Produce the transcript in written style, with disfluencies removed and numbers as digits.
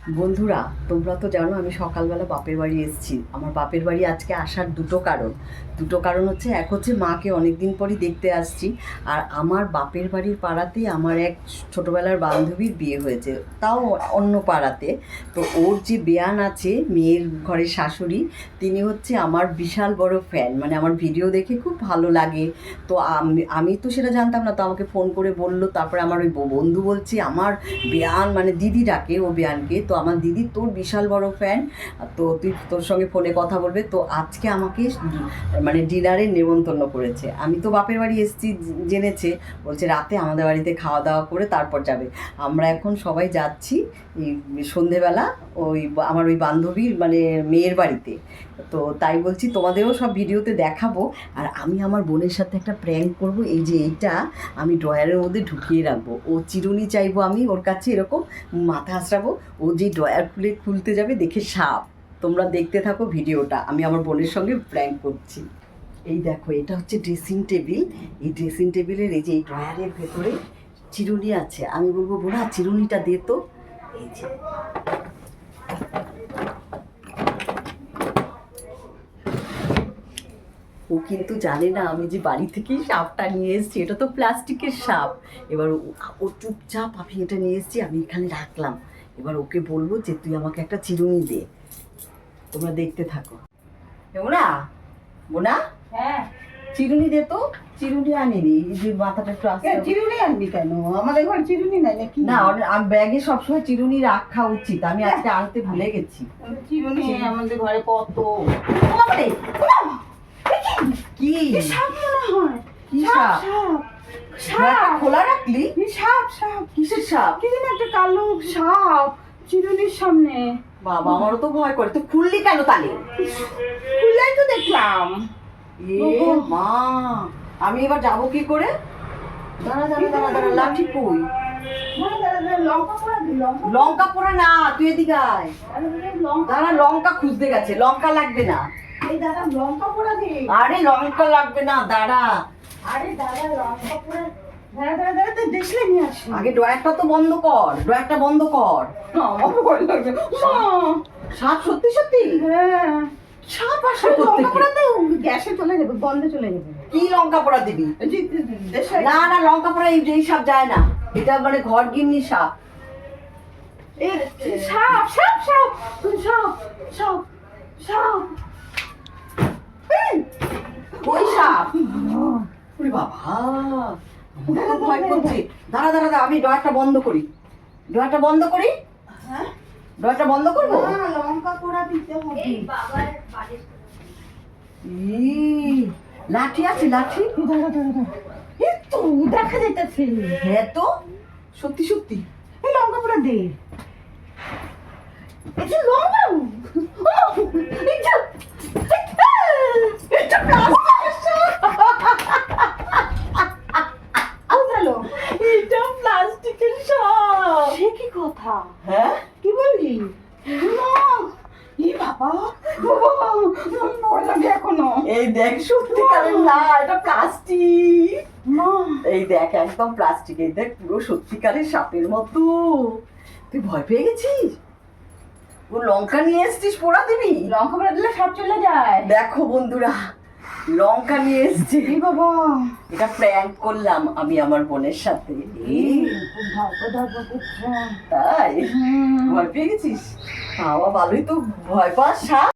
বন্ধুরা, তোমরা তো জানো আমি সকালবেলা বাপের বাড়ি এসেছি। আমার বাপের বাড়ি আজকে আসার দুটো কারণ হচ্ছে, এক হচ্ছে মাকে অনেক দিন পরই দেখতে আসছি, আর আমার বাপের বাড়ির পাড়াতে আমার এক ছোটোবেলার বান্ধবীর বিয়ে হয়েছে, তাও অন্য পাড়াতে। তো ওর যে বেয়ান আছে, মেয়ের ঘরের শাশুড়ি, তিনি হচ্ছে আমার বিশাল বড় ফ্যান, মানে আমার ভিডিও দেখে খুব ভালো লাগে। তো আমি তো সেটা জানতাম না, তো আমাকে ফোন করে বললো। তারপরে আমার ওই বন্ধু বলছে আমার বেয়ান, মানে দিদি ডাকে ও বেয়ানকে, তো আমার দিদি তোর বিশাল বড় ফ্যান, তো তোর সঙ্গে ফোনে কথা বলবে। তো আজকে আমাকে মানে ডিনারে নেমন্তন্ন করেছে। আমি তো বাপের বাড়ি এসেছি জেনেছে, বলছে রাতে আমাদের বাড়িতে খাওয়া দাওয়া করে তারপর যাবে। আমরা এখন সবাই যাচ্ছি এই সন্ধেবেলা ওই আমার ওই বান্ধবীর মানে মেয়ের বাড়িতে। তো তাই বলছি তোমাদেরও সব ভিডিওতে দেখাবো। আর আমি আমার বোনের সাথে একটা প্র্যাঙ্ক করব, এই যে এইটা আমি ড্রয়ারের মধ্যে ঢুকিয়ে রাখবো। ও চিরুনি চাইবো, আমি ওর কাছে এরকম মাথা আঁচড়াবো, ও যে ড্রয়ার খুলতে যাবে দেখে সাপ। তোমরা দেখতে থাকো ভিডিওটা, আমি আমার বোনের সঙ্গে প্র্যাঙ্ক করছি। এই দেখো, এটা হচ্ছে ড্রেসিং টেবিল। এই ড্রেসিং টেবিলের এই যে এই ড্রয়ারের ভেতরে চিরুনি আছে। আমি বলবো বোনা চিরুনিটা দে তো। এই যে ও কিন্তু জানে না আমি যে বাড়ি থেকেই সাপটা নিয়ে এসেছি, এটা তো প্লাস্টিকের সাপ। এবার ও চুপচাপ, আমি এটা নিয়ে এসেছি, আমি এখানে রাখলাম। এবার ওকে বলবো যে তুই আমাকে একটা চিরুনি দে। তোমরা দেখতে থাকো। বোনা, বোনা, হ্যাঁ, চিরুনি দে তো। চিরুনি আনিনি, এই যে মাথাটা একটু আসতে। চিরুনি আনবি কেন? আমাদের ঘরে চিরুনি নাই নাকি? না, আমি ব্যাগে সবসময় চিরুনি রাখা উচিত, আমি আজকে আনতে ভুলে গেছি। চিরুনি আমাদের ঘরে কত। বাবারে, কি সাপ মনে হয়। কি সাপ? সাপ খোলা রাখলি? সাপ সাপ কিসের সাপ? কি যেন একটা কালো সাপ চিরুনির সামনে। বাবা, আমারও তো ভয় করে। তুই খুললি কেন তাহলে? খুললাই তো দেখলাম। এ মা, আমি এবার যাবো কি করে? দাঁড়া দাঁড়া দাঁড়া দাঁড়া, লাঠি কই? লঙ্কা পোড়া দি, লঙ্কা পোড়া না, তুই এদিকে আয়। দাঁড়া, লঙ্কা খুঁজতে গেছে। লঙ্কা লাগবে না। এই দাদা লঙ্কা পোড়া দি। আরে লঙ্কা লাগবে না, দাঁড়া। আরে দাদা লঙ্কা পোড়া। দাঁড়া দাঁড়া দাঁড়া, তুই দেখলে নিয়ে আসি। আগে ড্রয়ারটা তো বন্ধ কর, ড্রয়ারটা বন্ধ কর। আমার ভয় লাগবে। সাপ সত্যি সত্যি? হ্যাঁ, সাপ আসে কোত্থেকে? গ্যাসে চলে যাবে, বন্ধে চলে যাবে। কি লঙ্কা পোড়া দিবি? না না, লঙ্কা পোড়া এই সাপ যায় না, এটা মানে ঘর গিন্নি সাপ। সাপ সাপ সাপ সাপ সাপ সাপ। ওই সাপ? ওরে বাবা, আমার তো ভয় করছে। দাঁড়া দাঁড়া দাঁড়া, আমি ড্রয়ারটা বন্ধ করি। ড্রয়ারটা বন্ধ করি? হ্যাঁ, ড্রয়ারটা বন্ধ করবো? লঙ্কা পোড়া দিতে হবে। লাঠি আছে, লাঠি? দাঁড়া দাঁড়া দাঁড়া, এই তো দেখা যাইতেছে। হ্যাঁ তো, সত্যি সত্যি। এই লঙ্কা পোড়া দে। এই যে লঙ্কা, এটা প্লাস্টিকের সাপ। সে কি কথা? হ্যাঁ, কি বললি? বাবা ভয় লাগে এখনো। এই দেখ, সত্যিকারের না, এটা প্লাস্টিক। এই দেখ, একদম প্লাস্টিক। এই দেখ, পুরো সত্যিকারের সাপের মতো। তুই ভয় পেয়ে গেছিস? ও লঙ্কা নিয়ে এসছিস, পোড়া দিবি? লঙ্কা পোড়া দিলে সাপ চলে যায়। দেখো বন্ধুরা, লঙ্কা নিয়ে এসছি। বাবা, এটা প্র্যাঙ্ক করলাম আমি আমার বোনের সাথে। তাই ভয় পেয়ে গেছিস? বাবা ভালোই তো, ভয় পাস সাপ।